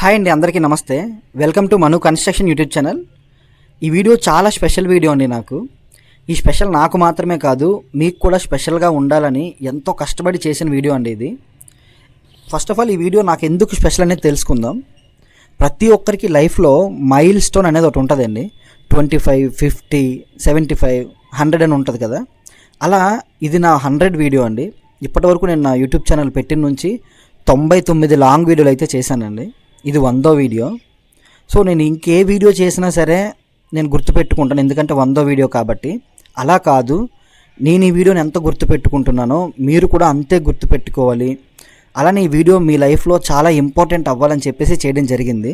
Hi అండి, అందరికీ నమస్తే. Welcome to Manu construction YouTube channel. ఈ వీడియో చాలా స్పెషల్ వీడియో అండి. ఈ స్పెషల్ నాకు మాత్రమే కాదు, మీకు కూడా స్పెషల్గా ఉండాలని ఎంతో కష్టపడి చేసిన వీడియో అండి ఇది. ఫస్ట్ ఆఫ్ ఆల్ ఈ వీడియో నాకు ఎందుకు స్పెషల్ అనేది తెలుసుకుందాం. ప్రతి ఒక్కరికి లైఫ్లో మైల్ స్టోన్ అనేది ఒకటి ఉంటుందండి. 25, 50, 75, 100 అని ఉంటుంది కదా. అలా ఇది నా 100 వీడియో అండి. ఇప్పటివరకు నేను నా యూట్యూబ్ ఛానల్ పెట్టిన నుంచి 99 లాంగ్ వీడియోలు అయితే చేశానండి. ఇది 100వ వీడియో. సో నేను ఇంకే వీడియో చేసినా సరే నేను గుర్తుపెట్టుకుంటాను, ఎందుకంటే 100వ వీడియో కాబట్టి. అలా కాదు, నేను ఈ వీడియోని ఎంత గుర్తుపెట్టుకుంటున్నానో మీరు కూడా అంతే గుర్తుపెట్టుకోవాలి. అలానే ఈ వీడియో మీ లైఫ్లో చాలా ఇంపార్టెంట్ అవ్వాలని చెప్పేసి చేయడం జరిగింది.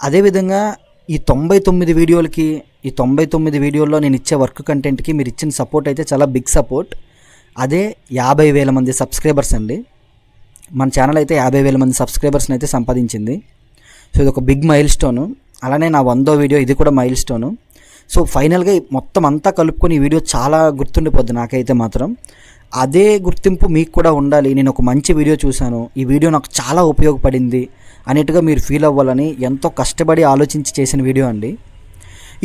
అదేవిధంగా ఈ 99 వీడియోలకి, ఈ 99 వీడియోల్లో నేను ఇచ్చే వర్క్ కంటెంట్కి మీరు ఇచ్చిన సపోర్ట్ అయితే చాలా బిగ్ సపోర్ట్. అదే 50,000 మంది సబ్స్క్రైబర్స్ అండి. మన ఛానల్ అయితే 50,000 మంది సబ్స్క్రైబర్స్ని అయితే సంపాదించింది. సో ఇది ఒక బిగ్ మైల్ స్టోను. అలానే నా 100వ వీడియో ఇది కూడా మైల్ స్టోను. సో ఫైనల్గా మొత్తం అంతా కలుపుకొని ఈ వీడియో చాలా గుర్తుండిపోద్ది నాకైతే మాత్రం. అదే గుర్తింపు మీకు కూడా ఉండాలి. నేను ఒక మంచి వీడియో చూశాను, ఈ వీడియో నాకు చాలా ఉపయోగపడింది అనేట్టుగా మీరు ఫీల్ అవ్వాలని ఎంతో కష్టపడి ఆలోచించి చేసిన వీడియో అండి.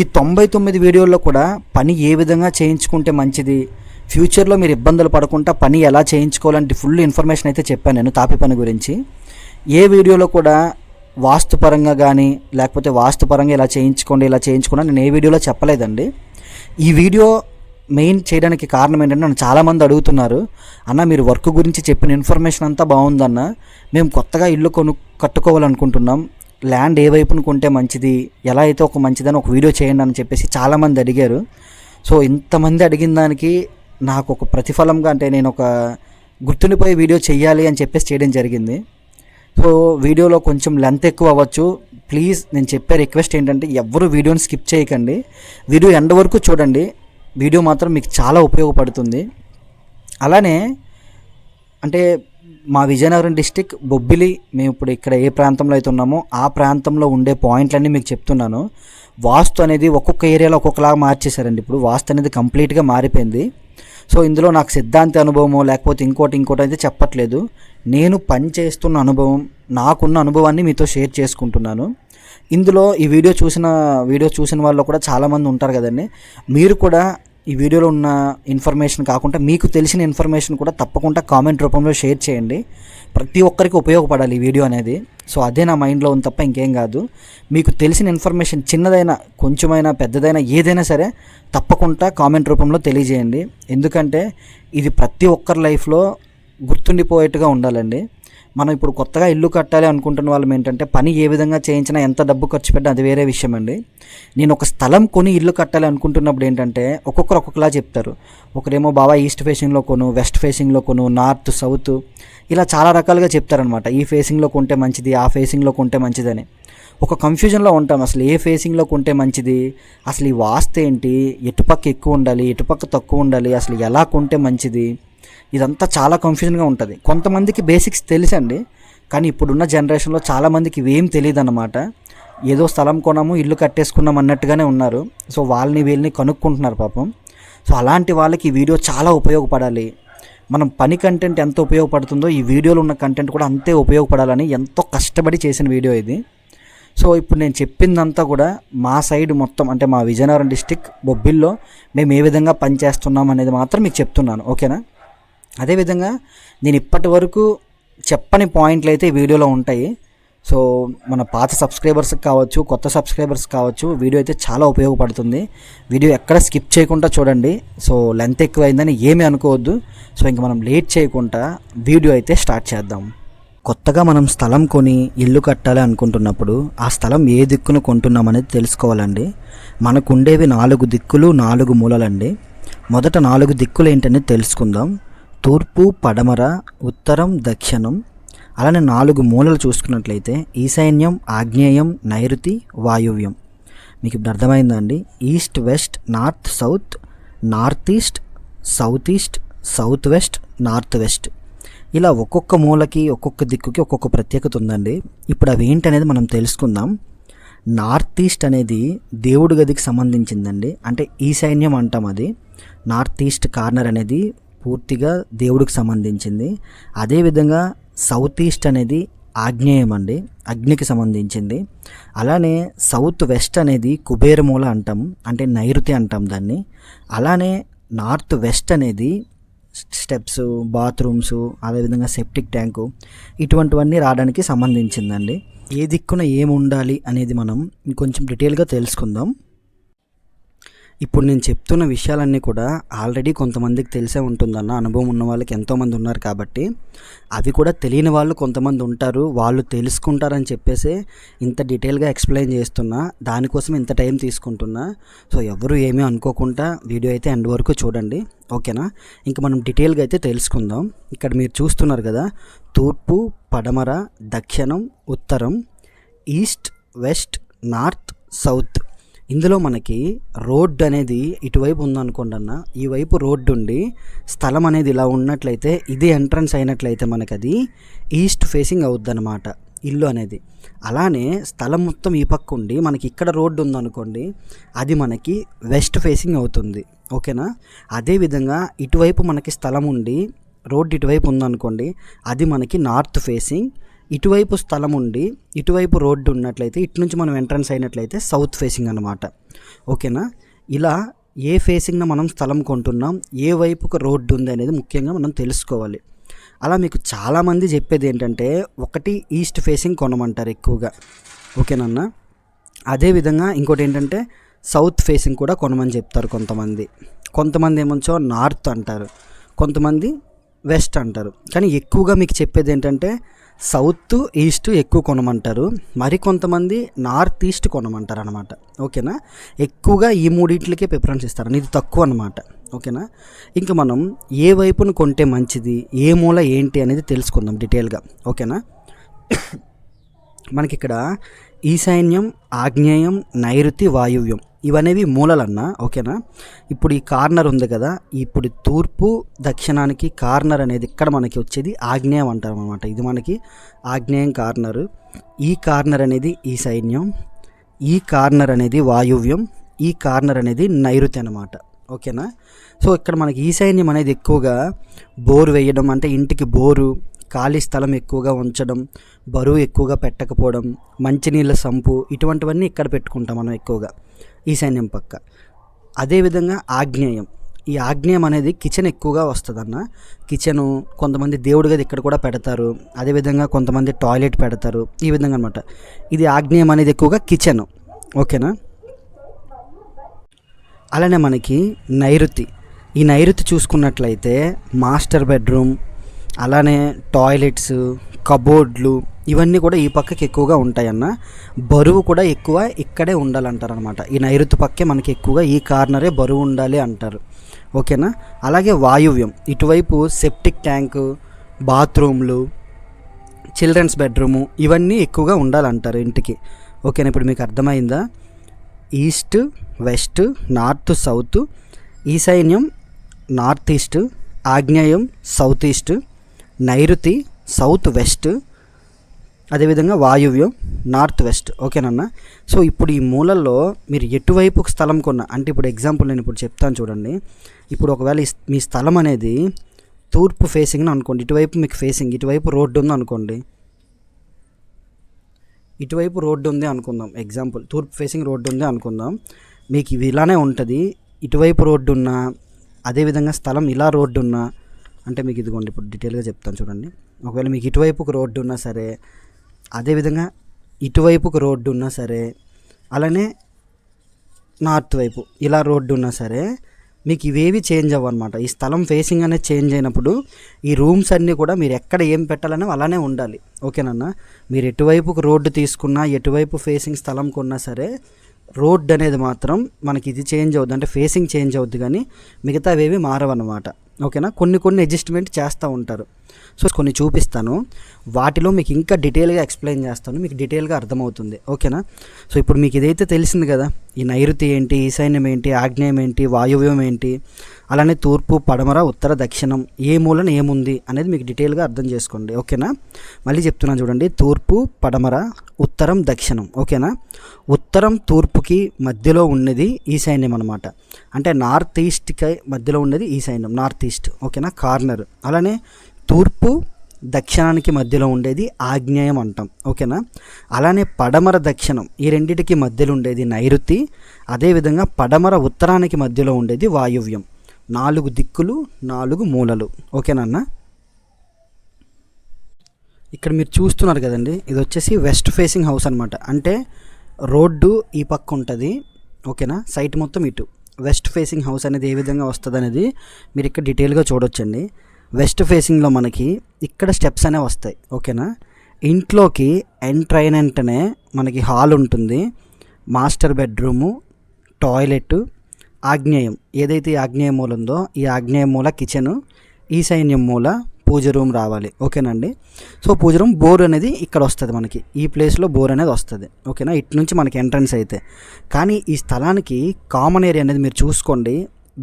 ఈ 99 వీడియోల్లో కూడా పని ఏ విధంగా చేయించుకుంటే మంచిది, ఫ్యూచర్లో మీరు ఇబ్బందులు పడకుండా పని ఎలా చేయించుకోవాలంటే ఫుల్ ఇన్ఫర్మేషన్ అయితే చెప్పాను నేను తాపి పని గురించి. ఏ వీడియోలో కూడా వాస్తుపరంగా కానీ లేకపోతే వాస్తుపరంగా ఇలా చేయించుకోండి ఇలా చేయించుకున్నా నేను ఏ వీడియోలో చెప్పలేదండి. ఈ వీడియో మెయిన్ చేయడానికి కారణం ఏంటంటే నన్ను చాలామంది అడుగుతున్నారు, అన్న మీరు వర్క్ గురించి చెప్పిన ఇన్ఫర్మేషన్ అంతా బాగుందన్న, మేము కొత్తగా ఇల్లు కట్టుకోవాలనుకుంటున్నాం, ల్యాండ్ ఏ వైపున కొంటే మంచిది, ఎలా అయితే ఒక మంచిదని ఒక వీడియో చేయండి అని చెప్పేసి చాలామంది అడిగారు. సో ఇంతమంది అడిగిన దానికి నాకు ఒక ప్రతిఫలంగా, అంటే నేను ఒక గుర్తుండిపోయే వీడియో చేయాలి అని చెప్పేసి చేయడం జరిగింది. సో వీడియోలో కొంచెం లెంత్ ఎక్కువ అవ్వచ్చు. ప్లీజ్ నేను చెప్పే రిక్వెస్ట్ ఏంటంటే ఎవ్వరూ వీడియోని స్కిప్ చేయకండి, వీడియో ఎండ్ వరకు చూడండి. వీడియో మాత్రం మీకు చాలా ఉపయోగపడుతుంది. అలానే అంటే మా విజయనగరం డిస్టిక్ బొబ్బిలి, మేము ఇప్పుడు ఇక్కడ ఏ ప్రాంతంలో అయితే ఉన్నామో ఆ ప్రాంతంలో ఉండే పాయింట్లన్నీ మీకు చెప్తున్నాను. వాస్తు అనేది ఒక్కొక్క ఏరియాలో ఒక్కొక్కలాగా మార్చేశారండి. ఇప్పుడు వాస్తు అనేది కంప్లీట్గా మారిపోయింది. సో ఇందులో నాకు సిద్ధాంతి అనుభవమో లేకపోతే ఇంకోటి అయితే చెప్పట్లేదు. నేను పని చేస్తున్న అనుభవం, నాకున్న అనుభవాన్ని మీతో షేర్ చేసుకుంటున్నాను. ఇందులో ఈ వీడియో చూసిన వాళ్ళు కూడా చాలామంది ఉంటారు కదండి. మీరు కూడా ఈ వీడియోలో ఉన్న ఇన్ఫర్మేషన్ కాకుండా మీకు తెలిసిన ఇన్ఫర్మేషన్ కూడా తప్పకుండా కామెంట్ రూపంలో షేర్ చేయండి. ప్రతి ఒక్కరికి ఉపయోగపడాలి ఈ వీడియో అనేది. సో అదే నా మైండ్లో ఉంది తప్ప ఇంకేం కాదు. మీకు తెలిసిన ఇన్ఫర్మేషన్ చిన్నదైనా కొంచెమైనా పెద్దదైనా ఏదైనా సరే తప్పకుండా కామెంట్ రూపంలో తెలియజేయండి. ఎందుకంటే ఇది ప్రతి ఒక్కరి లైఫ్లో గుర్తుండిపోయేట్టుగా ఉండాలండి. మనం ఇప్పుడు కొత్తగా ఇల్లు కట్టాలి అనుకుంటున్న వాళ్ళం ఏంటంటే పని ఏ విధంగా చేయించినా ఎంత డబ్బు ఖర్చు పెట్టినా అది వేరే విషయం అండి. నేను ఒక స్థలం కొని ఇల్లు కట్టాలి అనుకుంటున్నప్పుడు ఏంటంటే ఒక్కొక్కరు ఒక్కొక్కలా చెప్తారు. ఒకరేమో బాబా ఈస్ట్ ఫేసింగ్లో కొను, వెస్ట్ ఫేసింగ్లో కొను, నార్త్ సౌత్ ఇలా చాలా రకాలుగా చెప్తారనమాట. ఈ ఫేసింగ్లో కొంటే మంచిది, ఆ ఫేసింగ్లో కొంటే మంచిదని ఒక కన్ఫ్యూజన్లో ఉంటాం. అసలు ఏ ఫేసింగ్లో కొంటే మంచిది, అసలు ఈ వాస్తు ఏంటి, ఎటుపక్క ఎక్కువ ఉండాలి, ఎటుపక్క తక్కువ ఉండాలి, అసలు ఎలా కొంటే మంచిది, ఇదంతా చాలా కన్ఫ్యూజన్గా ఉంటుంది. కొంతమందికి బేసిక్స్ తెలుసండి, కానీ ఇప్పుడున్న జనరేషన్లో చాలామందికి ఇవేం తెలియదు అన్నమాట. ఏదో స్థలం కొన్నాము ఇల్లు కట్టేసుకున్నాం అన్నట్టుగానే ఉన్నారు. సో వీళ్ళని కనుక్కుంటున్నారు పాపం. సో అలాంటి వాళ్ళకి ఈ వీడియో చాలా ఉపయోగపడాలి. మనం పని కంటెంట్ ఎంత ఉపయోగపడుతుందో ఈ వీడియోలో ఉన్న కంటెంట్ కూడా అంతే ఉపయోగపడాలని ఎంతో కష్టపడి చేసిన వీడియో ఇది. సో ఇప్పుడు నేను చెప్పిందంతా కూడా మా సైడ్ మొత్తం, అంటే మా విజయనగరం డిస్టిక్ బొబ్బిల్లో మేము ఏ విధంగా పని చేస్తున్నాం అనేది మాత్రం మీకు చెప్తున్నాను, ఓకేనా. అదేవిధంగా నేను ఇప్పటి వరకు చెప్పని పాయింట్లు అయితే వీడియోలో ఉంటాయి. సో మన పాత సబ్స్క్రైబర్స్కి కావచ్చు, కొత్త సబ్స్క్రైబర్స్ కావచ్చు, వీడియో అయితే చాలా ఉపయోగపడుతుంది. వీడియో ఎక్కడ స్కిప్ చేయకుండా చూడండి. సో లెంత్ ఎక్కువైందని ఏమీ అనుకోవద్దు. సో ఇంక మనం లేట్ చేయకుండా వీడియో అయితే స్టార్ట్ చేద్దాం. కొత్తగా మనం స్థలం కొని ఇల్లు కట్టాలి అనుకుంటున్నప్పుడు ఆ స్థలం ఏ దిక్కున కొంటున్నామనేది తెలుసుకోవాలండి. మనకు ఉండేవి 4 దిక్కులు, 4 మూలలండి. మొదట 4 దిక్కులు ఏంటనేది తెలుసుకుందాం. తూర్పు, పడమర, ఉత్తరం, దక్షిణం. అలానే 4 మూలలు చూసుకున్నట్లయితే ఈశాన్యం, ఆగ్నేయం, నైరుతి, వాయువ్యం. మీకు ఇప్పుడు అర్థమైందండి. East, west, north, south, north east, south east, south west, north west. ఇలా ఒక్కొక్క మూలకి ఒక్కొక్క దిక్కుకి ఒక్కొక్క ప్రత్యేకత ఉందండి. ఇప్పుడు అవి ఏంటనేది మనం తెలుసుకుందాం. నార్త్ ఈస్ట్ అనేది దేవుడి గదికి సంబంధించిందండి. అంటే ఈశాన్యం అంటాం అది. నార్త్ ఈస్ట్ కార్నర్ అనేది పూర్తిగా దేవుడికి సంబంధించింది. అదేవిధంగా సౌత్ ఈస్ట్ అనేది ఆగ్నేయం అండి, అగ్నికి సంబంధించింది. అలానే సౌత్ వెస్ట్ అనేది కుబేరమూల అంటాం, అంటే నైరుతి అంటాం దాన్ని. అలానే నార్త్ వెస్ట్ అనేది స్టెప్స్, బాత్రూమ్స్, అదేవిధంగా సెప్టిక్ ట్యాంకు, ఇటువంటివన్నీ రావడానికి సంబంధించిందండి. ఏ దిక్కున ఏమి ఉండాలి అనేది మనం ఇంకొంచెం డీటెయిల్గా తెలుసుకుందాం. ఇప్పుడు నేను చెప్తున్న విషయాలన్నీ కూడా ఆల్రెడీ కొంతమందికి తెలిసే ఉంటుందన్న, అనుభవం ఉన్న వాళ్ళకి ఎంతోమంది ఉన్నారు కాబట్టి. అవి కూడా తెలియని వాళ్ళు కొంతమంది ఉంటారు, వాళ్ళు తెలుసుకుంటారని చెప్పేసి ఇంత డీటెయిల్గా ఎక్స్ప్లెయిన్ చేస్తున్నా, దానికోసం ఇంత టైం తీసుకుంటున్నా. సో ఎవరు ఏమీ అనుకోకుండా వీడియో అయితే ఎండ్ వరకు చూడండి, ఓకేనా? ఇంకా మనం డీటెయిల్గా అయితే తెలుసుకుందాం. ఇక్కడ మీరు చూస్తున్నారు కదా, తూర్పు, పడమర, దక్షిణం, ఉత్తరం, ఈస్ట్, వెస్ట్, నార్త్, సౌత్. ఇందులో మనకి రోడ్డు అనేది ఇటువైపు ఉందనుకోండి అన్న, ఈ వైపు రోడ్డు ఉండి స్థలం అనేది ఇలా ఉన్నట్లయితే, ఇది ఎంట్రన్స్ అయినట్లయితే మనకి అది ఈస్ట్ ఫేసింగ్ అవుద్ది అనమాట ఇల్లు అనేది. అలానే స్థలం మొత్తం ఈ పక్క ఉండి మనకి ఇక్కడ రోడ్డు ఉందనుకోండి, అది మనకి వెస్ట్ ఫేసింగ్ అవుతుంది, ఓకేనా? అదేవిధంగా ఇటువైపు మనకి స్థలం ఉండి రోడ్డు ఇటువైపు ఉందనుకోండి, అది మనకి నార్త్ ఫేసింగ్. ఇటువైపు స్థలం ఉండి ఇటువైపు రోడ్డు ఉన్నట్లయితే, ఇటు నుంచి మనం ఎంట్రన్స్ అయినట్లయితే సౌత్ ఫేసింగ్ అనమాట, ఓకేనా? ఇలా ఏ ఫేసింగ్న మనం స్థలం కొంటున్నాం, ఏ వైపుకు రోడ్డు ఉంది అనేది ముఖ్యంగా మనం తెలుసుకోవాలి. అలా మీకు చాలామంది చెప్పేది ఏంటంటే, ఒకటి ఈస్ట్ ఫేసింగ్ కొనమంటారు ఎక్కువగా, ఓకేనన్నా? అదేవిధంగా ఇంకోటి ఏంటంటే సౌత్ ఫేసింగ్ కూడా కొనమని చెప్తారు కొంతమంది ఏమొచ్చో నార్త్ అంటారు, కొంతమంది వెస్ట్ అంటారు. కానీ ఎక్కువగా మీకు చెప్పేది ఏంటంటే సౌత్, ఈస్ట్ ఎక్కువ కొనమంటారు, మరి కొంతమంది నార్త్ ఈస్ట్ కొనమంటారు అనమాట, ఓకేనా? ఎక్కువగా ఈ మూడింటికే ప్రిఫరెన్స్ ఇస్తారు, ఇది తక్కువ అనమాట, ఓకేనా? ఇంకా మనం ఏ వైపును కొంటే మంచిది, ఏ మూల ఏంటి అనేది తెలుసుకుందాం డీటెయిల్గా, ఓకేనా? మనకి ఇక్కడ ఈశాన్యం, ఆగ్నేయం, నైరుతి, వాయువ్యం ఇవనేవి మూలలన్నా, ఓకేనా? ఇప్పుడు ఈ కార్నర్ ఉంది కదా, ఇప్పుడు తూర్పు దక్షిణానికి కార్నర్ అనేది ఇక్కడ మనకి వచ్చేది ఆగ్నేయం అంటాం అనమాట. ఇది మనకి ఆగ్నేయం కార్నరు. ఈ కార్నర్ అనేది ఈశాన్యం, ఈ కార్నర్ అనేది వాయువ్యం, ఈ కార్నర్ అనేది నైరుతి అనమాట, ఓకేనా? సో ఇక్కడ మనకి ఈశాన్యం అనేది ఎక్కువగా బోరు వేయడం, అంటే ఇంటికి బోరు, ఖాళీ స్థలం ఎక్కువగా ఉంచడం, బరువు ఎక్కువగా పెట్టకపోవడం, మంచినీళ్ళ సంపు, ఇటువంటివన్నీ ఇక్కడ పెట్టుకుంటాం మనం ఎక్కువగా ఈశాన్యం పక్క. అదేవిధంగా ఆగ్నేయం, ఈ ఆగ్నేయం అనేది కిచెన్ ఎక్కువగా వస్తుందన్న. కిచెను కొంతమంది దేవుడి గది ఇక్కడ కూడా పెడతారు, అదేవిధంగా కొంతమంది టాయిలెట్ పెడతారు, ఈ విధంగా అనమాట. ఇది ఆగ్నేయం అనేది ఎక్కువగా కిచెను, ఓకేనా? అలానే మనకి నైరుతి, ఈ నైరుతి చూసుకున్నట్లయితే మాస్టర్ బెడ్రూమ్, అలానే టాయిలెట్స్, కబోర్డ్లు, ఇవన్నీ కూడా ఈ పక్కకి ఎక్కువగా ఉంటాయన్న. బరువు కూడా ఎక్కువ ఇక్కడే ఉండాలంటారు అనమాట. ఈ నైరుతి పక్కే మనకి ఎక్కువగా ఈ కార్నరే బరువు ఉండాలి అంటారు, ఓకేనా? అలాగే వాయువ్యం, ఇటువైపు సెప్టిక్ ట్యాంకు, బాత్రూమ్లు, చిల్డ్రన్స్ బెడ్రూము, ఇవన్నీ ఎక్కువగా ఉండాలంటారు ఇంటికి, ఓకేనా? ఇప్పుడు మీకు అర్థమైందా? ఈస్ట్, వెస్ట్, నార్త్, సౌత్, ఈశాన్యం నార్త్ ఈస్ట్, ఆగ్నేయం సౌత్ ఈస్ట్, నైరుతి సౌత్ వెస్ట్, అదేవిధంగా వాయువ్యం నార్త్ వెస్ట్, ఓకేనన్నా? సో ఇప్పుడు ఈ మూలల్లో మీరు ఎటువైపుకు స్థలం కొన్నా, అంటే ఇప్పుడు ఎగ్జాంపుల్ నేను ఇప్పుడు చెప్తాను చూడండి. ఇప్పుడు ఒకవేళ మీ స్థలం అనేది తూర్పు ఫేసింగ్ అనుకోండి, ఇటువైపు మీకు ఫేసింగ్, ఇటువైపు రోడ్డు ఉంది అనుకోండి, ఇటువైపు రోడ్డు ఉంది అనుకుందాం, ఎగ్జాంపుల్ తూర్పు ఫేసింగ్ రోడ్డు ఉంది అనుకుందాం. మీకు ఇవి ఇలానే ఉంటుంది, ఇటువైపు రోడ్డు ఉన్నా, అదేవిధంగా స్థలం ఇలా రోడ్డు ఉన్నా, అంటే మీకు ఇదిగోండి ఇప్పుడు డీటెయిల్గా చెప్తాను చూడండి. ఒకవేళ మీకు ఇటువైపుకు రోడ్డు ఉన్నా సరే, అదేవిధంగా ఇటువైపుకు రోడ్డు ఉన్నా సరే, అలానే నార్త్ వైపు ఇలా రోడ్డు ఉన్నా సరే, మీకు ఇవేవి చేంజ్ అవ్వన్నమాట. ఈ స్థలం ఫేసింగ్ అనేది చేంజ్ అయినప్పుడు ఈ రూమ్స్ అన్నీ కూడా మీరు ఎక్కడ ఏం పెట్టాలనో అలానే ఉండాలి, ఓకేనన్నా? మీరు ఎటువైపుకు రోడ్డు తీసుకున్నా, ఎటువైపు ఫేసింగ్ స్థలం కొన్నా సరే, రోడ్డు అనేది మాత్రం మనకి ఇది చేంజ్ అవుద్ది, అంటే ఫేసింగ్ చేంజ్ అవుద్ది, కానీ మిగతావేవి మారవన్నమాట, ఓకేనా? కొన్ని అడ్జస్ట్మెంట్ చేస్తూ ఉంటారు. సో కొన్ని చూపిస్తాను, వాటిలో మీకు ఇంకా డీటెయిల్గా ఎక్స్ప్లెయిన్ చేస్తాను, మీకు డీటెయిల్గా అర్థమవుతుంది, ఓకేనా? సో ఇప్పుడు మీకు ఇదైతే తెలిసింది కదా, ఈ నైరుతి ఏంటి, ఈశాన్యం ఏంటి, ఆగ్నేయం ఏంటి, వాయువ్యం ఏంటి, అలానే తూర్పు, పడమర, ఉత్తర, దక్షిణం, ఏ మూలన ఏముంది అనేది మీకు డీటెయిల్గా అర్థం చేసుకోండి, ఓకేనా? మళ్ళీ చెప్తున్నాను చూడండి, తూర్పు, పడమర, ఉత్తరం, దక్షిణం, ఓకేనా? ఉత్తరం తూర్పుకి మధ్యలో ఉన్నది ఈశాన్యం అనమాట, అంటే నార్త్ ఈస్ట్కి మధ్యలో ఉన్నది ఈశాన్యం, నార్త్ ఈస్ట్, ఓకేనా? కార్నర్. అలానే తూర్పు దక్షిణానికి మధ్యలో ఉండేది ఆగ్నేయం అంటాం, ఓకేనా. అలానే పడమర దక్షిణం ఈ రెండింటికి మధ్యలో ఉండేది నైరుతి, అదేవిధంగా పడమర ఉత్తరానికి మధ్యలో ఉండేది వాయువ్యం. 4 దిక్కులు 4 మూలలు, ఓకేనా. ఇక్కడ మీరు చూస్తున్నారు కదండి, ఇది వచ్చేసి వెస్ట్ ఫేసింగ్ హౌస్ అనమాట. అంటే రోడ్డు ఈ పక్క ఉంటుంది, ఓకేనా. సైట్ మొత్తం ఇటు. వెస్ట్ ఫేసింగ్ హౌస్ అనేది ఏ విధంగా వస్తుంది అనేది మీరు ఇక్కడ డీటెయిల్గా చూడొచ్చండి. వెస్ట్ ఫేసింగ్లో మనకి ఇక్కడ స్టెప్స్ అనేవి వస్తాయి, ఓకేనా. ఇంట్లోకి ఎంటర్ అయిన వెంటనే మనకి హాల్ ఉంటుంది, మాస్టర్ బెడ్రూము, టాయిలెట్, ఆగ్నేయం ఏదైతే ఆగ్నేయ మూల ఉందో ఈ ఆగ్నేయ మూల కిచెను, ఈశాన్యం మూల పూజ రూమ్ రావాలి, ఓకేనండి. సో పూజ రూమ్ బోర్ అనేది ఇక్కడ వస్తుంది మనకి, ఈ ప్లేస్లో బోర్ అనేది వస్తుంది, ఓకేనా. ఇటు నుంచి మనకి ఎంట్రన్స్ అయితే. కానీ ఈ స్థలానికి కామన్ ఏరియా అనేది మీరు చూసుకోండి,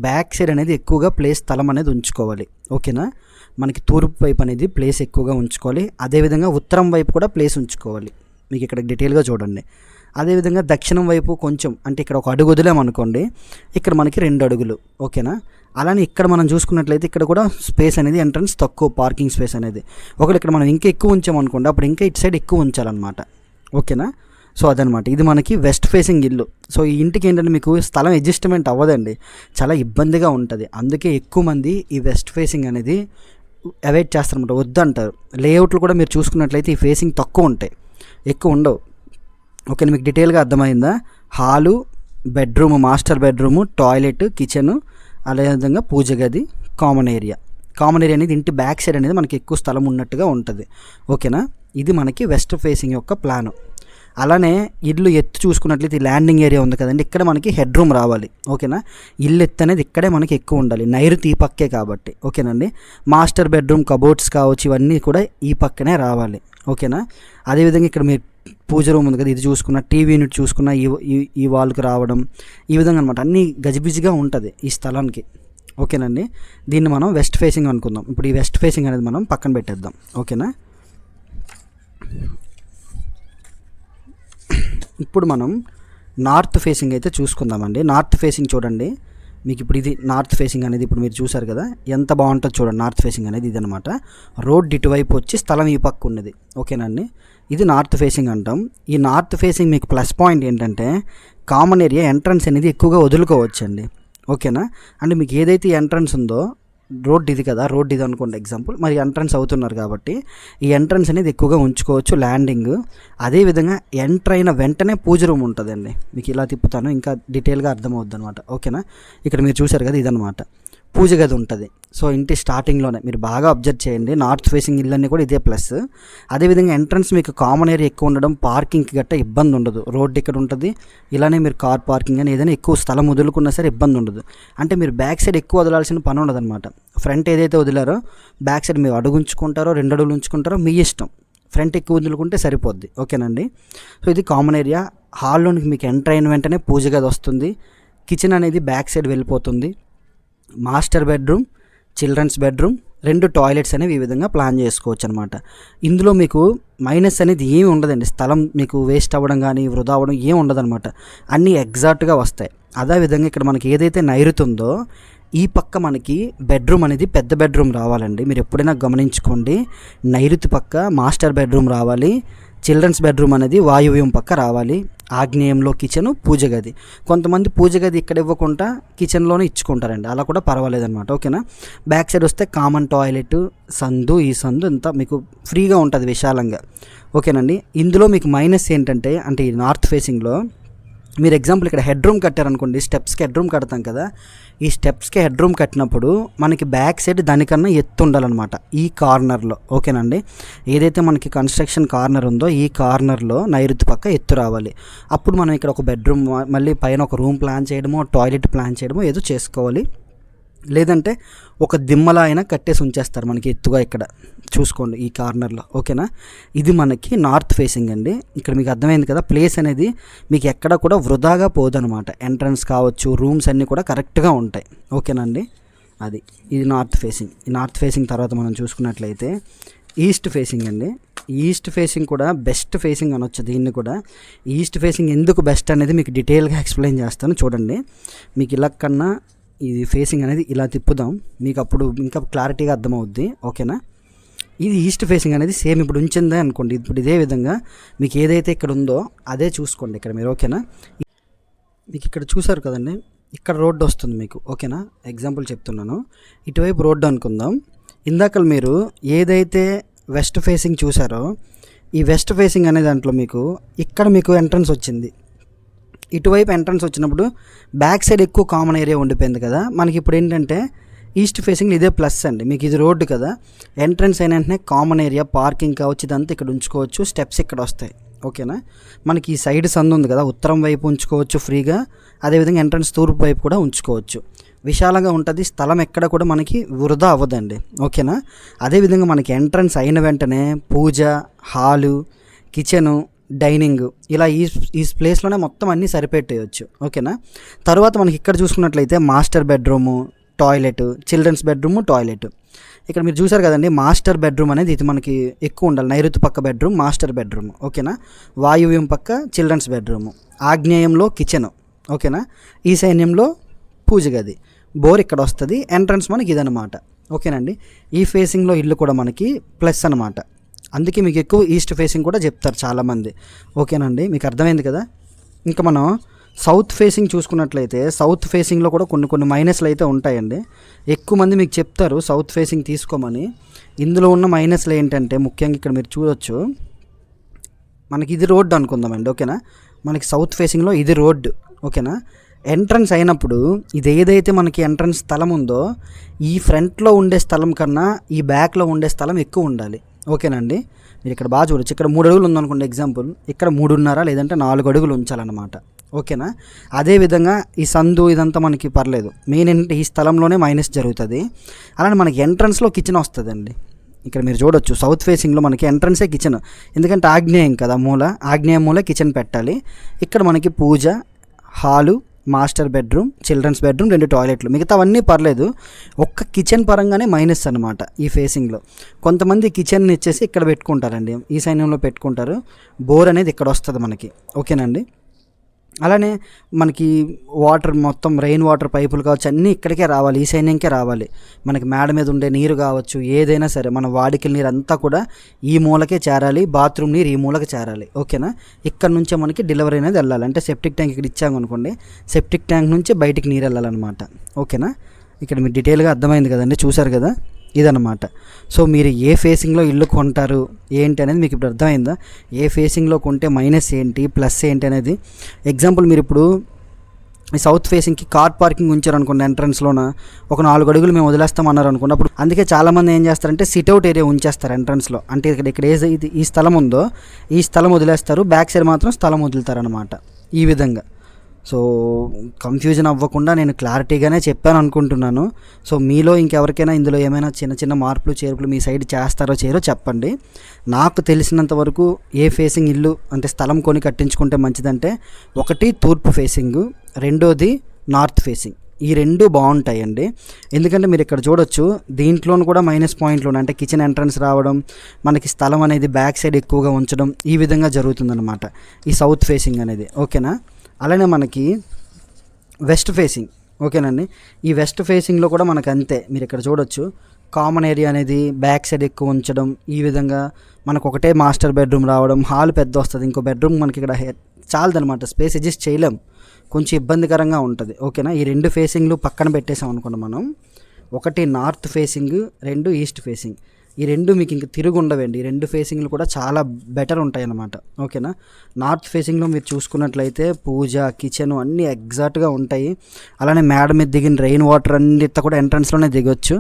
బ్యాక్ సైడ్ అనేది ఎక్కువగా స్థలం అనేది ఉంచుకోవాలి, ఓకేనా. మనకి తూర్పు వైపు అనేది ప్లేస్ ఎక్కువగా ఉంచుకోవాలి, అదేవిధంగా ఉత్తరం వైపు కూడా ప్లేస్ ఉంచుకోవాలి. మీకు ఇక్కడ డీటెయిల్గా చూడండి. అదేవిధంగా దక్షిణం వైపు కొంచెం, అంటే ఇక్కడ 1 అడుగు వదిలేమనుకోండి, ఇక్కడ మనకి 2 అడుగులు, ఓకేనా. అలానే ఇక్కడ మనం చూసుకున్నట్లయితే ఇక్కడ కూడా స్పేస్ అనేది ఎంట్రన్స్ తక్కువ, పార్కింగ్ స్పేస్ అనేది. ఒకవేళ ఇక్కడ మనం ఇంకా ఎక్కువ ఉంచామనుకోండి, అప్పుడు ఇంకా ఇటు సైడ్ ఎక్కువ ఉంచాలన్నమాట, ఓకేనా. సో అదనమాట, ఇది మనకి వెస్ట్ ఫేసింగ్ ఇల్లు. సో ఈ ఇంటికి ఏంటంటే మీకు స్థలం అడ్జస్ట్మెంట్ అవ్వదండి, చాలా ఇబ్బందిగా ఉంటుంది. అందుకే ఎక్కువ మంది ఈ వెస్ట్ ఫేసింగ్ అనేది అవాయిడ్ చేస్తారనమాట, వద్దంటారు. లేఅవుట్లు కూడా మీరు చూసుకున్నట్లయితే ఈ ఫేసింగ్ తక్కువ ఉంటాయి, ఎక్కువ ఉండవు, ఓకే. మీకు డీటెయిల్గా అర్థమైందా. Hall, bedroom, master bedroom, toilet, kitchen, అదేవిధంగా పూజ గది, కామన్ ఏరియా. కామన్ ఏరియా అనేది ఇంటి బ్యాక్ సైడ్ అనేది మనకి ఎక్కువ స్థలం ఉన్నట్టుగా ఉంటుంది, ఓకేనా. ఇది మనకి వెస్ట్ ఫేసింగ్ యొక్క ప్లాను. అలానే ఇల్లు ఎత్తు చూసుకున్నట్లయితే ల్యాండింగ్ ఏరియా ఉంది కదండి, ఇక్కడ మనకి హెడ్ రూమ్ రావాలి, ఓకేనా. ఇల్లు ఎత్తు అనేది ఇక్కడే మనకి ఎక్కువ ఉండాలి, నైరుతి ఈ పక్కే కాబట్టి, ఓకేనండి. మాస్టర్ బెడ్రూమ్, కబోర్డ్స్ కావచ్చు, ఇవన్నీ కూడా ఈ పక్కనే రావాలి, ఓకేనా. అదేవిధంగా ఇక్కడ మీరు పూజ రూమ్ ఉంది కదా, ఇది చూసుకున్న, టీవీ యూనిట్ చూసుకున్న, ఈ వాల్కి రావడం, ఈ విధంగా అనమాట. అన్నీ గజిబిజిగా ఉంటుంది ఈ స్థలానికి, ఓకేనండి. దీన్ని మనం వెస్ట్ ఫేసింగ్ అనుకుందాం. ఇప్పుడు ఈ వెస్ట్ ఫేసింగ్ అనేది మనం పక్కన పెట్టేద్దాం, ఓకేనా. ఇప్పుడు మనం నార్త్ ఫేసింగ్ అయితే చూసుకుందామండి. నార్త్ ఫేసింగ్ చూడండి, మీకు ఇప్పుడు ఇది నార్త్ ఫేసింగ్ అనేది ఇప్పుడు మీరు చూసారు కదా, ఎంత బాగుంటుందో చూడండి. నార్త్ ఫేసింగ్ అనేది ఇది అనమాట. రోడ్ ఇటువైపు వచ్చి స్థలం ఈ పక్క ఉన్నది, ఓకేనండి. ఇది నార్త్ ఫేసింగ్ అంటాం. ఈ నార్త్ ఫేసింగ్ మీకు ప్లస్ పాయింట్ ఏంటంటే కామన్ ఏరియా ఎంట్రన్స్ అనేది ఎక్కువగా వదులుకోవచ్చండి, ఓకేనా. అంటే మీకు ఏదైతే ఎంట్రన్స్ ఉందో, రోడ్ ఇది కదా, రోడ్ ఇది అనుకోండి ఎగ్జాంపుల్, మరి ఎంట్రన్స్ అవుతున్నారు కాబట్టి ఈ ఎంట్రన్స్ అనేది ఎక్కువగా ఉంచుకోవచ్చు, ల్యాండింగ్. అదేవిధంగా ఎంటర్ అయిన వెంటనే పూజ రూమ్ ఉంటుందండి. మీకు ఇలా తిప్పుతాను ఇంకా డీటెయిల్గా అర్థమవుద్ది అనమాట, ఓకేనా. ఇక్కడ మీరు చూసారు కదా, ఇదనమాట పూజ గది ఉంటుంది. సో ఇంటి స్టార్టింగ్లోనే మీరు బాగా అబ్జర్వ్ చేయండి, నార్త్ ఫేసింగ్ ఇల్లన్నీ కూడా ఇదే ప్లస్. అదేవిధంగా ఎంట్రన్స్ మీకు కామన్ ఏరియా ఎక్కువ ఉండడం, పార్కింగ్కి గట్ట ఇబ్బంది ఉండదు, రోడ్డు ఇక్కడ ఉంటుంది. ఇలానే మీరు కార్ పార్కింగ్ అని ఏదైనా ఎక్కువ స్థలం వదులుకున్నా సరే ఇబ్బంది ఉండదు. అంటే మీరు బ్యాక్ సైడ్ ఎక్కువ వదలాల్సిన పని ఉండదు అనమాట. ఫ్రంట్ ఏదైతే వదిలారో బ్యాక్ సైడ్ మీరు అడుగు ఉంచుకుంటారో 2 అడుగులు ఉంచుకుంటారో మీ ఇష్టం, ఫ్రంట్ ఎక్కువ వదులుకుంటే సరిపోద్ది, ఓకేనండి. సో ఇది కామన్ ఏరియా. హాల్లోనికి మీకు ఎంటర్ అయిన వెంటనే పూజ గది వస్తుంది, కిచెన్ అనేది బ్యాక్ సైడ్ వెళ్ళిపోతుంది, master bedroom, children's bedroom, 2 toilets అనేవి ఈ విధంగా ప్లాన్ చేసుకోవచ్చు అనమాట. ఇందులో మీకు మైనస్ అనేది ఏమి ఉండదండి, స్థలం మీకు వేస్ట్ అవ్వడం కానీ వృధా అవ్వడం ఏమి ఉండదన్నమాట, అన్నీ ఎగ్జాక్ట్గా వస్తాయి. అదేవిధంగా ఇక్కడ మనకి ఏదైతే నైరుతి ఉందో ఈ పక్క మనకి బెడ్రూమ్ అనేది పెద్ద బెడ్రూమ్ రావాలండి. మీరు ఎప్పుడైనా గమనించుకోండి, నైరుతి పక్క మాస్టర్ బెడ్రూమ్ రావాలి, చిల్డ్రన్స్ బెడ్రూమ్ అనేది వాయువ్యం పక్క రావాలి, ఆగ్నేయంలో కిచెను, పూజ గది. కొంతమంది పూజ గది ఇక్కడ ఇవ్వకుండా కిచెన్లోనే ఇచ్చుకుంటారండి, అలా కూడా పర్వాలేదన్నమాట, ఓకేనా. బ్యాక్ సైడ్ వస్తే కామన్ టాయిలెట్, సందు, ఈ సందు అంతా మీకు ఫ్రీగా ఉంటుంది విశాలంగా, ఓకేనండి. ఇందులో మీకు మైనస్ ఏంటంటే, అంటే ఈ నార్త్ ఫేసింగ్లో మీరు ఎగ్జాంపుల్ ఇక్కడ హెడ్ రూమ్ కట్టారనుకోండి, స్టెప్స్కి హెడ్ రూమ్ కడతాం కదా, ఈ స్టెప్స్కి హెడ్ రూమ్ కట్టినప్పుడు మనకి బ్యాక్ సైడ్ దానికన్నా ఎత్తు ఉండాలన్నమాట ఈ కార్నర్లో, ఓకేనండి. ఏదైతే మనకి కన్స్ట్రక్షన్ కార్నర్ ఉందో ఈ కార్నర్లో నైరుతి పక్క ఎత్తు రావాలి. అప్పుడు మనం ఇక్కడ ఒక బెడ్రూమ్, మళ్ళీ పైన ఒక రూమ్ ప్లాన్ చేయడమో, టాయిలెట్ ప్లాన్ చేయడమో ఏదో చేసుకోవాలి. లేదంటే ఒక దిమ్మలా అయినా కట్టేసి ఉంచేస్తారు మనకి ఎత్తుగా, ఇక్కడ చూసుకోండి ఈ కార్నర్లో, ఓకేనా. ఇది మనకి నార్త్ ఫేసింగ్ అండి. ఇక్కడ మీకు అర్థమైంది కదా, ప్లేస్ అనేది మీకు ఎక్కడ కూడా వృధాగా పోదనమాట. ఎంట్రన్స్ కావచ్చు, రూమ్స్ అన్నీ కూడా కరెక్ట్గా ఉంటాయి, ఓకేనండి. అది ఇది నార్త్ ఫేసింగ్. ఈ నార్త్ ఫేసింగ్ తర్వాత మనం చూసుకున్నట్లయితే ఈస్ట్ ఫేసింగ్ అండి. ఈస్ట్ ఫేసింగ్ కూడా బెస్ట్ ఫేసింగ్ అనొచ్చు దీన్ని కూడా. ఈస్ట్ ఫేసింగ్ ఎందుకు బెస్ట్ అనేది మీకు డీటెయిల్గా ఎక్స్ప్లెయిన్ చేస్తాను చూడండి. మీకు ఇలా కన్నా ఇది ఫేసింగ్ అనేది ఇలా తిప్పుదాం, మీకు అప్పుడు ఇంకా క్లారిటీగా అర్థమవుద్ది, ఓకేనా. ఇది ఈస్ట్ ఫేసింగ్ అనేది సేమ్ ఇప్పుడు ఉంచిందే అనుకోండి. ఇప్పుడు ఇదే విధంగా మీకు ఏదైతే ఇక్కడ ఉందో అదే చూసుకోండి ఇక్కడ మీరు. ఓకేనా, మీకు ఇక్కడ చూసారు కదండి, ఇక్కడ రోడ్డు వస్తుంది మీకు. ఓకేనా, ఎగ్జాంపుల్ చెప్తున్నాను. ఇటువైపు రోడ్డు అనుకుందాం. ఇందాక మీరు ఏదైతే వెస్ట్ ఫేసింగ్ చూసారో ఈ వెస్ట్ ఫేసింగ్ అనే దాంట్లో మీకు ఇక్కడ మీకు ఎంట్రన్స్ వచ్చింది. ఇటువైపు ఎంట్రన్స్ వచ్చినప్పుడు బ్యాక్ సైడ్ ఎక్కువ కామన్ ఏరియా ఉండిపోయింది కదా. మనకి ఇప్పుడు ఏంటంటే ఈస్ట్ ఫేసింగ్ ఇదే ప్లస్ అండి. మీకు ఇది రోడ్డు కదా, ఎంట్రన్స్ అయిన వెంటనే కామన్ ఏరియా పార్కింగ్ కావచ్చు ఇదంతా ఇక్కడ ఉంచుకోవచ్చు. స్టెప్స్ ఇక్కడ వస్తాయి. ఓకేనా, మనకి ఈ సైడ్ సందు ఉంది కదా, ఉత్తరం వైపు ఉంచుకోవచ్చు ఫ్రీగా. అదేవిధంగా ఎంట్రన్స్ తూర్పు వైపు కూడా ఉంచుకోవచ్చు. విశాలంగా ఉంటుంది, స్థలం ఎక్కడ కూడా మనకి వృధా అవ్వదండి. ఓకేనా, అదేవిధంగా మనకి ఎంట్రన్స్ అయిన వెంటనే పూజ హాలు, కిచెను, డైనింగ్ ఇలా ఈ ప్లేస్లోనే మొత్తం అన్నీ సరిపెట్టేయచ్చు. ఓకేనా, తర్వాత మనకి ఇక్కడ చూసుకున్నట్లయితే master bedroom, toilet, children's bedroom, toilet. ఇక్కడ మీరు చూసారు కదండి, మాస్టర్ బెడ్రూమ్ అనేది ఇది మనకి ఎక్కువ ఉండాలి. నైరుతి పక్క బెడ్రూమ్ మాస్టర్ బెడ్రూమ్. ఓకేనా, వాయువ్యం పక్క చిల్డ్రన్స్ బెడ్రూము, ఆగ్నేయంలో కిచెన్. ఓకేనా, ఈశాన్యంలో పూజ గది, బోర్ ఇక్కడ వస్తుంది. ఎంట్రన్స్ మనకి ఇదనమాట. ఓకేనండి, ఈ ఫేసింగ్లో ఇల్లు కూడా మనకి ప్లస్ అనమాట. అందుకే మీకు ఎక్కువ ఈస్ట్ ఫేసింగ్ కూడా చెప్తారు చాలామంది. ఓకేనండి, మీకు అర్థమైంది కదా. ఇంకా మనం సౌత్ ఫేసింగ్ చూసుకున్నట్లయితే సౌత్ ఫేసింగ్లో కూడా కొన్ని మైనస్లు అయితే ఉంటాయండి. ఎక్కువ మంది మీకు చెప్తారు సౌత్ ఫేసింగ్ తీసుకోమని. ఇందులో ఉన్న మైనస్లు ఏంటంటే ముఖ్యంగా ఇక్కడ మీరు చూడొచ్చు, మనకి ఇది రోడ్డు అనుకుందామండి. ఓకేనా, మనకి సౌత్ ఫేసింగ్లో ఇది రోడ్డు. ఓకేనా, ఎంట్రన్స్ అయినప్పుడు ఇది ఏదైతే మనకి ఎంట్రన్స్ స్థలం ఉందో ఈ ఫ్రంట్లో ఉండే స్థలం కన్నా ఈ బ్యాక్లో ఉండే స్థలం ఎక్కువ ఉండాలి. ఓకేనండి, మీరు ఇక్కడ బాగా చూడొచ్చు. ఇక్కడ 3 అడుగులు ఉందనుకోండి ఎగ్జాంపుల్, ఇక్కడ 3.5 లేదంటే 4 అడుగులు ఉంచాలన్నమాట. ఓకేనా, అదేవిధంగా ఈ సందు ఇదంతా మనకి పర్లేదు. మెయిన్ ఏంటంటే ఈ స్థలంలోనే మైనస్ జరుగుతుంది. అలానే మనకి ఎంట్రన్స్లో కిచెన్ వస్తుందండి. ఇక్కడ మీరు చూడొచ్చు సౌత్ ఫేసింగ్లో మనకి ఎంట్రన్సే కిచెన్. ఎందుకంటే ఆగ్నేయం కదా మూల, ఆగ్నేయం మూల కిచెన్ పెట్టాలి. ఇక్కడ మనకి పూజ hall, master bedroom, children's bedroom, 2 టాయిలెట్లు. మిగతావన్నీ పర్లేదు. ఒక్క కిచెన్ పరంగానే మైనస్ అనమాట ఈ ఫేసింగ్లో. కొంతమంది కిచెన్ ఇచ్చేసి ఇక్కడ పెట్టుకుంటారండి, ఈ సైన్యంలో పెట్టుకుంటారు. బోర్ అనేది ఇక్కడ వస్తుంది మనకి. ఓకేనండి, అలానే మనకి వాటర్ మొత్తం రెయిన్ వాటర్ పైపులు కావచ్చు అన్నీ ఇక్కడికే రావాలి, ఈ సైన్యంకే రావాలి. మనకి మేడ మీద ఉండే నీరు కావచ్చు ఏదైనా సరే మన వాడికల నీరు అంతా కూడా ఈ మూలకే చేరాలి. బాత్రూమ్ నీరు ఈ మూలకే చేరాలి. ఓకేనా, ఇక్కడ నుంచే మనకి డెలివరీ అనేది వెళ్ళాలి. అంటే సెప్టిక్ ట్యాంక్ ఇక్కడ ఇచ్చామనుకోండి, సెప్టిక్ ట్యాంక్ నుంచి బయటికి నీరు వెళ్ళాలన్నమాట. ఓకేనా, ఇక్కడ మీరు డీటెయిల్గా అర్థమైంది కదండి, చూసారు కదా, ఇదన్నమాట. సో మీరు ఏ ఫేసింగ్లో ఇల్లు కొంటారు ఏంటి అనేది మీకు ఇప్పుడు అర్థమైందా? ఏ ఫేసింగ్లో కొంటే మైనస్ ఏంటి ప్లస్ ఏంటి అనేది. ఎగ్జాంపుల్ మీరు ఇప్పుడు ఈ సౌత్ ఫేసింగ్కి కార్ పార్కింగ్ ఉంచారనుకోండి, ఎంట్రన్స్లోన ఒక 4 అడుగులు మేము వదిలేస్తామన్నారు అనుకోండి. అప్పుడు అందుకే చాలామంది ఏం చేస్తారంటే సిట్అవుట్ ఏరియా ఉంచేస్తారు ఎంట్రన్స్లో. అంటే ఇక్కడ ఏదైతే ఈ స్థలం ఉందో ఈ స్థలం వదిలేస్తారు, బ్యాక్ సైడ్ మాత్రం స్థలం వదులుతారనమాట. ఈ విధంగా సో కన్ఫ్యూజన్ అవ్వకుండా నేను క్లారిటీగానే చెప్పాను అనుకుంటున్నాను. సో మీలో ఇంకెవరికైనా ఇందులో ఏమైనా చిన్న మార్పులు చేర్పులు మీ సైడ్ చేస్తారో చేయరో చెప్పండి. నాకు తెలిసినంత వరకు ఏ ఫేసింగ్ ఇల్లు అంటే స్థలం కొని కట్టించుకుంటే మంచిదంటే, ఒకటి తూర్పు ఫేసింగ్, రెండోది నార్త్ ఫేసింగ్. ఈ 2 బాగుంటాయండి. ఎందుకంటే మీరు ఇక్కడ చూడొచ్చు దీంట్లోనూ కూడా మైనస్ పాయింట్లు ఉన్నాయి. అంటే కిచెన్ ఎంట్రన్స్ రావడం, మనకి స్థలం అనేది బ్యాక్ సైడ్ ఎక్కువగా ఉంచడం, ఈ విధంగా జరుగుతుందన్నమాట ఈ సౌత్ ఫేసింగ్ అనేది. ఓకేనా, అలానే మనకి వెస్ట్ ఫేసింగ్. ఓకేనండి, ఈ వెస్ట్ ఫేసింగ్లో కూడా మనకు అంతే. మీరు ఇక్కడ చూడొచ్చు కామన్ ఏరియా అనేది బ్యాక్ సైడ్ ఎక్కువ ఉంచడం, ఈ విధంగా మనకు ఒకటే మాస్టర్ బెడ్రూమ్ రావడం, హాల్ పెద్ద వస్తుంది, ఇంకో బెడ్రూమ్ మనకి ఇక్కడ చాలదనమాట, స్పేస్ అడ్జస్ట్ చేయలేం, కొంచెం ఇబ్బందికరంగా ఉంటుంది. ఓకేనా, ఈ 2 ఫేసింగ్లు పక్కన పెట్టేసాం అనుకోండి మనం. ఒకటి నార్త్ ఫేసింగ్, 2 ఈస్ట్ ఫేసింగ్. ఈ 2 మీకు ఇంక తిరుగు ఉండవండి. ఈ 2 ఫేసింగ్లు కూడా చాలా బెటర్ ఉంటాయి అన్నమాట. ఓకేనా, నార్త్ ఫేసింగ్లో మీరు చూసుకున్నట్లయితే పూజ కిచెన్ అన్నీ ఎగ్జాక్ట్గా ఉంటాయి. అలానే మేడ మీద దిగిన రెయిన్ వాటర్ అన్నిటితో కూడా ఎంట్రన్స్లోనే దిగొచ్చు,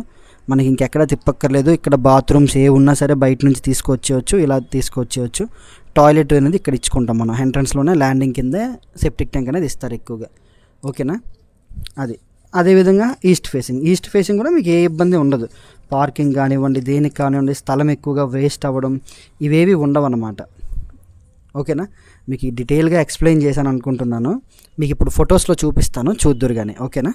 మనకి ఇంకెక్కడ తిప్పక్కర్లేదు. ఇక్కడ బాత్రూమ్స్ ఏ ఉన్నా సరే బయట నుంచి తీసుకొచ్చేయచ్చు, ఇలా తీసుకొచ్చేయచ్చు. టాయిలెట్ అనేది ఇక్కడ ఇచ్చుకుంటాం మనం, ఎంట్రన్స్లోనే ల్యాండింగ్ కింద సెప్టిక్ ట్యాంక్ అనేది ఇస్తారు ఎక్కువగా. ఓకేనా, అదేవిధంగా ఈస్ట్ ఫేసింగ్ కూడా మీకు ఏ ఇబ్బంది ఉండదు. పార్కింగ్ కానివ్వండి దేనికి కానివ్వండి, స్థలం ఎక్కువగా వేస్ట్ అవ్వడం ఇవేవి ఉండవన్నమాట. ఓకేనా, మీకు డీటెయిల్గా ఎక్స్ప్లెయిన్ చేశాను అనుకుంటున్నాను. మీకు ఇప్పుడు ఫొటోస్లో చూపిస్తాను, చూద్దురు కానీ. ఓకేనా.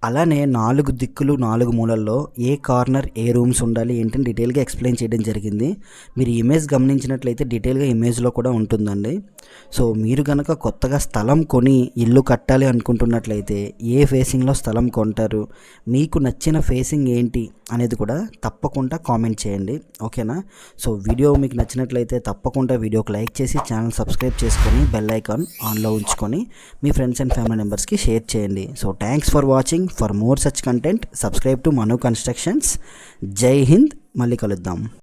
అలానే 4 దిక్కులు 4 మూలల్లో ఏ కార్నర్ ఏ రూమ్స్ ఉండాలి ఏంటని డీటెయిల్గా ఎక్స్ప్లెయిన్ చేయడం జరిగింది. మీరు ఇమేజ్ గమనించినట్లయితే డీటెయిల్గా ఇమేజ్లో కూడా ఉంటుందండి. సో మీరు కనుక కొత్తగా స్థలం కొని ఇల్లు కట్టాలి అనుకుంటున్నట్లయితే ఏ ఫేసింగ్లో స్థలం కొంటారు, మీకు నచ్చిన ఫేసింగ్ ఏంటి అనేది కూడా తప్పకుండా కామెంట్ చేయండి, ఓకేనా. సో వీడియో మీకు నచ్చినట్లయితే తప్పకుండా వీడియోకి లైక్ చేసి ఛానల్ సబ్స్క్రైబ్ చేసుకొని బెల్ ఐకాన్ ఆన్లో ఉంచుకొని మీ ఫ్రెండ్స్ అండ్ ఫ్యామిలీ మెంబర్స్కి షేర్ చేయండి. So thanks for watching. For more such content subscribe to Manu constructions. జై హింద్. మళ్ళీ కలుద్దాం.